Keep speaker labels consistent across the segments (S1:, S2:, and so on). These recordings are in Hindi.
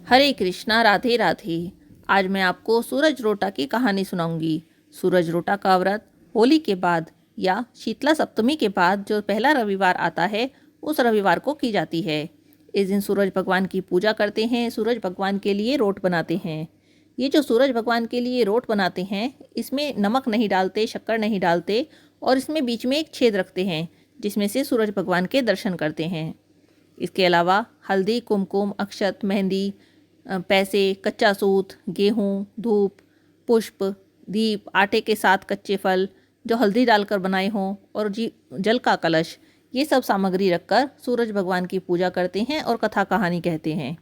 S1: हरे कृष्णा, राधे राधे। आज मैं आपको सूरज रोटा की कहानी सुनाऊंगी। सूरज रोटा का व्रत होली के बाद या शीतला सप्तमी के बाद जो पहला रविवार आता है, उस रविवार को की जाती है। इस दिन सूरज भगवान की पूजा करते हैं, सूरज भगवान के लिए रोट बनाते हैं। ये जो सूरज भगवान के लिए रोट बनाते हैं, इसमें नमक नहीं डालते, शक्कर नहीं डालते और इसमें बीच में एक छेद रखते हैं जिसमें से सूरज भगवान के दर्शन करते हैं। इसके अलावा हल्दी, कुमकुम, अक्षत, मेहंदी, पैसे, कच्चा सूत, गेहूँ, धूप, पुष्प, दीप, आटे के साथ कच्चे फल जो हल्दी डालकर बनाए हों और जल का कलश, ये सब सामग्री रखकर सूरज भगवान की पूजा करते हैं और कथा कहानी कहते हैं।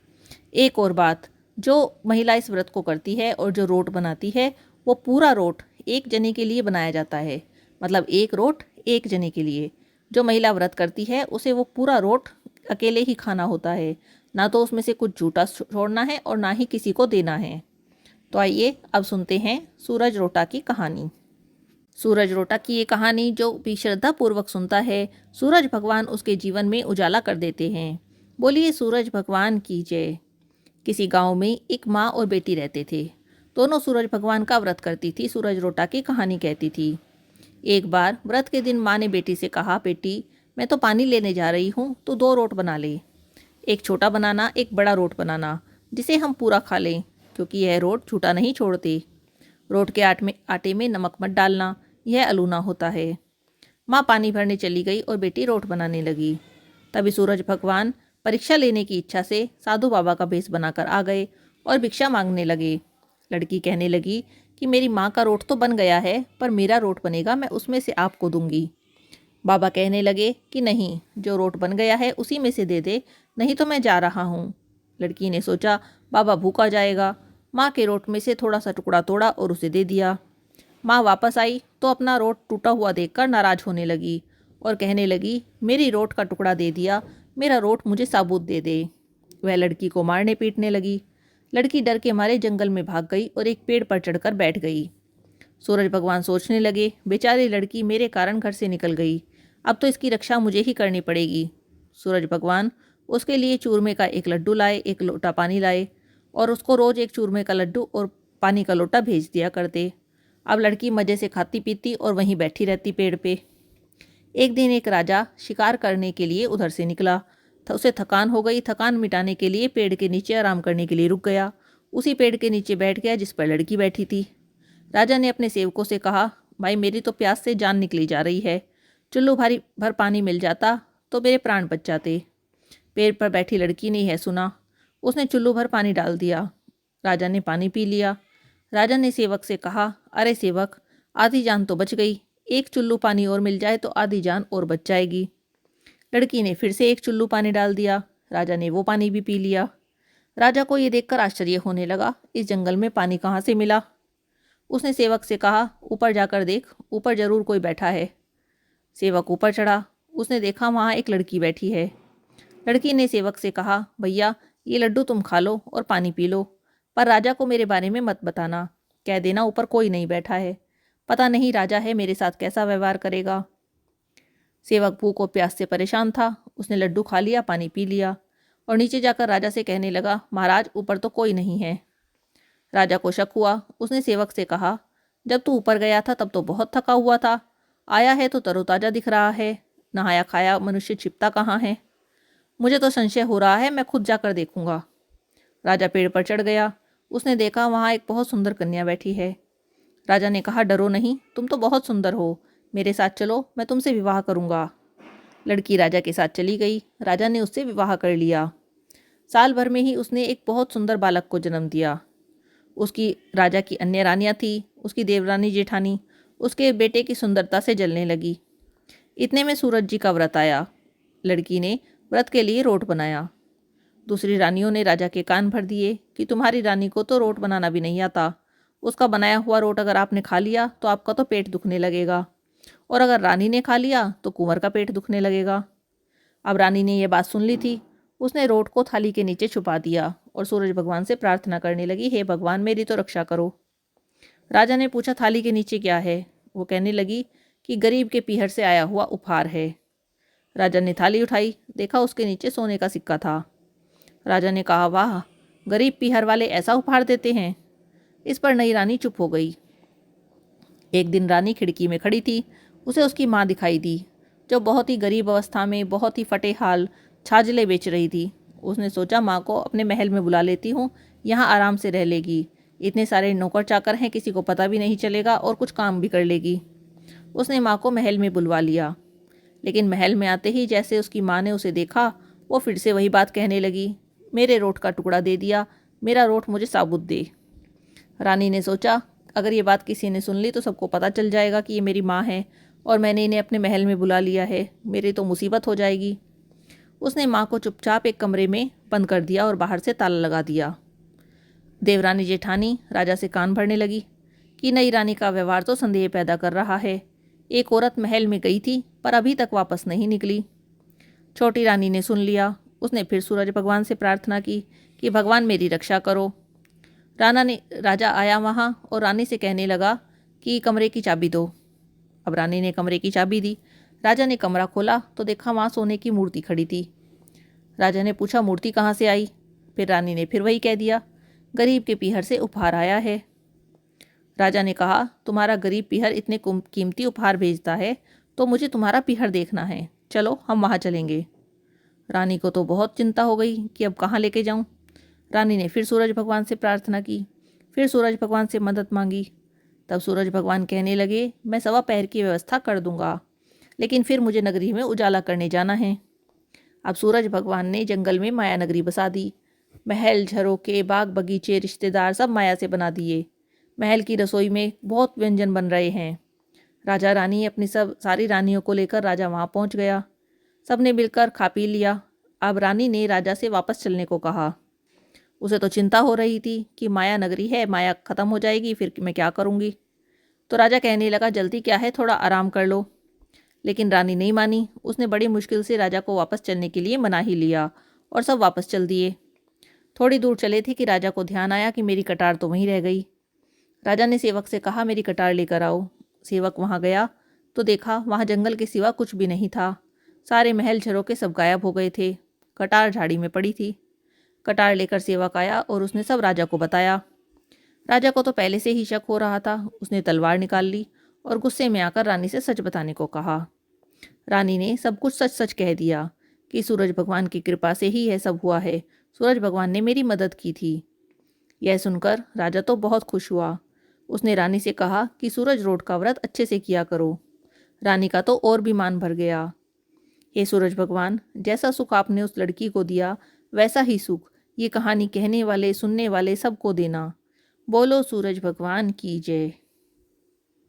S1: एक और बात, जो महिला इस व्रत को करती है और जो रोट बनाती है, वो पूरा रोट एक जने के लिए बनाया जाता है। मतलब एक रोट एक जने के लिए। जो महिला व्रत करती है उसे वो पूरा रोट अकेले ही खाना होता है, ना तो उसमें से कुछ झूठा छोड़ना है और ना ही किसी को देना है। तो आइए अब सुनते हैं सूरज रोटा की कहानी। सूरज रोटा की ये कहानी जो भी श्रद्धा पूर्वक सुनता है, सूरज भगवान उसके जीवन में उजाला कर देते हैं। बोलिए सूरज भगवान की जय। किसी गांव में एक माँ और बेटी रहते थे। दोनों सूरज भगवान का व्रत करती थी, सूरज रोटा की कहानी कहती थी। एक बार व्रत के दिन माँ ने बेटी से कहा, बेटी मैं तो पानी लेने जा रही हूँ, तो 2 रोट बना ले। एक छोटा बनाना, एक बड़ा रोट बनाना, जिसे हम पूरा खा लें, क्योंकि यह रोट झूठा नहीं छोड़ते। रोट के आटे में नमक मत डालना, यह अलूना होता है। माँ पानी भरने चली गई और बेटी रोट बनाने लगी। तभी सूरज भगवान परीक्षा लेने की इच्छा से साधु बाबा का भेष बनाकर आ गए और भिक्षा मांगने लगे। लड़की कहने लगी कि मेरी माँ का रोट तो बन गया है, पर मेरा रोट बनेगा, मैं उसमें से आपको दूंगी। बाबा कहने लगे कि नहीं, जो रोट बन गया है उसी में से दे दे, नहीं तो मैं जा रहा हूँ। लड़की ने सोचा बाबा भूखा जाएगा। माँ के रोट में से थोड़ा सा टुकड़ा तोड़ा और उसे दे दिया। माँ वापस आई तो अपना रोट टूटा हुआ देखकर नाराज होने लगी और कहने लगी, मेरी रोट का टुकड़ा दे दिया, मेरा रोट मुझे साबुत दे दे। वह लड़की को मारने पीटने लगी। लड़की डर के मारे जंगल में भाग गई और एक पेड़ पर चढ़कर बैठ गई। सूरज भगवान सोचने लगे, बेचारी लड़की मेरे कारण घर से निकल गई, अब तो इसकी रक्षा मुझे ही करनी पड़ेगी। सूरज भगवान उसके लिए चूरमे का एक लड्डू लाए, एक लोटा पानी लाए और उसको रोज एक चूरमे का लड्डू और पानी का लोटा भेज दिया करते। अब लड़की मज़े से खाती पीती और वहीं बैठी रहती पेड़ पे। एक दिन एक राजा शिकार करने के लिए उधर से निकला था। उसे थकान हो गई। थकान मिटाने के लिए पेड़ के नीचे आराम करने के लिए रुक गया। उसी पेड़ के नीचे बैठ गया जिस पर लड़की बैठी थी। राजा ने अपने सेवकों से कहा, भाई मेरी तो प्यास से जान निकली जा रही है, चुल्लू भारी भर पानी मिल जाता तो मेरे प्राण बच जाते। पेड़ पर बैठी लड़की ने यह सुना। उसने चुल्लू भर पानी डाल दिया। राजा ने पानी पी लिया। राजा ने सेवक से कहा, अरे सेवक, आधी जान तो बच गई, एक चुल्लू पानी और मिल जाए तो आधी जान और बच जाएगी। लड़की ने फिर से एक चुल्लू पानी डाल दिया। राजा ने वो पानी भी पी लिया। राजा को ये देखकर आश्चर्य होने लगा, इस जंगल में पानी कहाँ से मिला। उसने सेवक से कहा, ऊपर जाकर देख, ऊपर जरूर कोई बैठा है। सेवक ऊपर चढ़ा। उसने देखा वहाँ एक लड़की बैठी है। लड़की ने सेवक से कहा, भैया ये लड्डू तुम खा लो और पानी पी लो, पर राजा को मेरे बारे में मत बताना, कह देना ऊपर कोई नहीं बैठा है, पता नहीं राजा है मेरे साथ कैसा व्यवहार करेगा। सेवक भूख और प्यास से परेशान था। उसने लड्डू खा लिया, पानी पी लिया और नीचे जाकर राजा से कहने लगा, महाराज ऊपर तो कोई नहीं है। राजा को शक हुआ। उसने सेवक से कहा, जब तू ऊपर गया था तब तो बहुत थका हुआ था, आया है तो तरोताजा दिख रहा है, नहाया खाया मनुष्य छिपता कहाँ है। मुझे तो संशय हो रहा है, मैं खुद जाकर देखूंगा। राजा पेड़ पर चढ़ गया। उसने देखा वहाँ एक बहुत सुंदर कन्या बैठी है। राजा ने कहा, डरो नहीं, तुम तो बहुत सुंदर हो, मेरे साथ चलो, मैं तुमसे विवाह करूंगा। लड़की राजा के साथ चली गई। राजा ने उससे विवाह कर लिया। साल भर में ही उसने एक बहुत सुंदर बालक को जन्म दिया। उसकी राजा की अन्य रानियां थी। उसकी देवरानी जेठानी उसके बेटे की सुंदरता से जलने लगी। इतने में सूरज जी का व्रत आया। लड़की ने व्रत के लिए रोट बनाया। दूसरी रानियों ने राजा के कान भर दिए कि तुम्हारी रानी को तो रोट बनाना भी नहीं आता, उसका बनाया हुआ रोट अगर आपने खा लिया तो आपका तो पेट दुखने लगेगा, और अगर रानी ने खा लिया तो कुंवर का पेट दुखने लगेगा। अब रानी ने यह बात सुन ली थी। उसने रोट को थाली के नीचे छुपा दिया और सूरज भगवान से प्रार्थना करने लगी, हे भगवान मेरी तो रक्षा करो। राजा ने पूछा, थाली के नीचे क्या है। वो कहने लगी कि गरीब के पीहर से आया हुआ उपहार है। राजा ने थाली उठाई, देखा उसके नीचे सोने का सिक्का था। राजा ने कहा, वाह, गरीब पीहर वाले ऐसा उपहार देते हैं। इस पर नई रानी चुप हो गई। एक दिन रानी खिड़की में खड़ी थी। उसे उसकी माँ दिखाई दी, जो बहुत ही गरीब अवस्था में बहुत ही फटे हाल छाजले बेच रही थी। उसने सोचा माँ को अपने महल में बुला लेती हूँ, यहाँ आराम से रह लेगी। इतने सारे नौकर चाकर हैं, किसी को पता भी नहीं चलेगा और कुछ काम भी कर लेगी। उसने माँ को महल में बुलवा लिया। लेकिन महल में आते ही जैसे उसकी माँ ने उसे देखा, वो फिर से वही बात कहने लगी, मेरे रोट का टुकड़ा दे दिया, मेरा रोट मुझे साबुत दे। रानी ने सोचा, अगर ये बात किसी ने सुन ली तो सबको पता चल जाएगा कि ये मेरी माँ है और मैंने इन्हें अपने महल में बुला लिया है, मेरी तो मुसीबत हो जाएगी। उसने माँ को चुपचाप एक कमरे में बंद कर दिया और बाहर से ताला लगा दिया। देवरानी जेठानी राजा से कान भरने लगी कि नई रानी का व्यवहार तो संदेह पैदा कर रहा है। एक औरत महल में गई थी पर अभी तक वापस नहीं निकली। छोटी रानी ने सुन लिया। उसने फिर सूरज भगवान से प्रार्थना की कि भगवान मेरी रक्षा करो। राजा आया वहाँ और रानी से कहने लगा कि कमरे की चाबी दो। अब रानी ने कमरे की चाबी दी। राजा ने कमरा खोला तो देखा वहाँ सोने की मूर्ति खड़ी थी। राजा ने पूछा, मूर्ति कहाँ से आई? फिर रानी ने फिर वही कह दिया, गरीब के पीहर से उपहार आया है। राजा ने कहा, तुम्हारा गरीब पीहर इतने कीमती उपहार भेजता है तो मुझे तुम्हारा पीहर देखना है, चलो हम वहाँ चलेंगे। रानी को तो बहुत चिंता हो गई कि अब कहाँ लेके जाऊँ। रानी ने फिर सूरज भगवान से प्रार्थना की, फिर सूरज भगवान से मदद मांगी। तब सूरज भगवान कहने लगे, मैं 1.25 पहर की व्यवस्था कर दूंगा, लेकिन फिर मुझे नगरी में उजाला करने जाना है। अब सूरज भगवान ने जंगल में माया नगरी बसा दी। महल, झरोके, बाग बगीचे, रिश्तेदार सब माया से बना दिए। महल की रसोई में बहुत व्यंजन बन रहे हैं। राजा रानी अपनी सारी रानियों को लेकर राजा वहाँ पहुँच गया। सब ने मिलकर खा पी लिया। अब रानी ने राजा से वापस चलने को कहा। उसे तो चिंता हो रही थी कि माया नगरी है, माया ख़त्म हो जाएगी, फिर मैं क्या करूँगी। तो राजा कहने लगा, जल्दी क्या है, थोड़ा आराम कर लो। लेकिन रानी नहीं मानी। उसने बड़ी मुश्किल से राजा को वापस चलने के लिए मना ही लिया और सब वापस चल दिए। थोड़ी दूर चले थे कि राजा को ध्यान आया कि मेरी कटार तो वहीं रह गई। राजा ने सेवक से कहा, मेरी कटार लेकर आओ। सेवक वहाँ गया तो देखा वहाँ जंगल के सिवा कुछ भी नहीं था। सारे महल झरोके सब गायब हो गए थे। कटार झाड़ी में पड़ी थी। कटार लेकर सेवक आया और उसने सब राजा को बताया। राजा को तो पहले से ही शक हो रहा था। उसने तलवार निकाल ली और गुस्से में आकर रानी से सच बताने को कहा। रानी ने सब कुछ सच सच कह दिया कि सूरज भगवान की कृपा से ही यह सब हुआ है, सूरज भगवान ने मेरी मदद की थी। यह सुनकर राजा तो बहुत खुश हुआ। उसने रानी से कहा कि सूरज रोट का व्रत अच्छे से किया करो। रानी का तो और भी मान भर गया। हे सूरज भगवान, जैसा सुख आपने उस लड़की को दिया वैसा ही सुख ये कहानी कहने वाले, सुनने वाले सबको देना। बोलो सूरज भगवान की जय।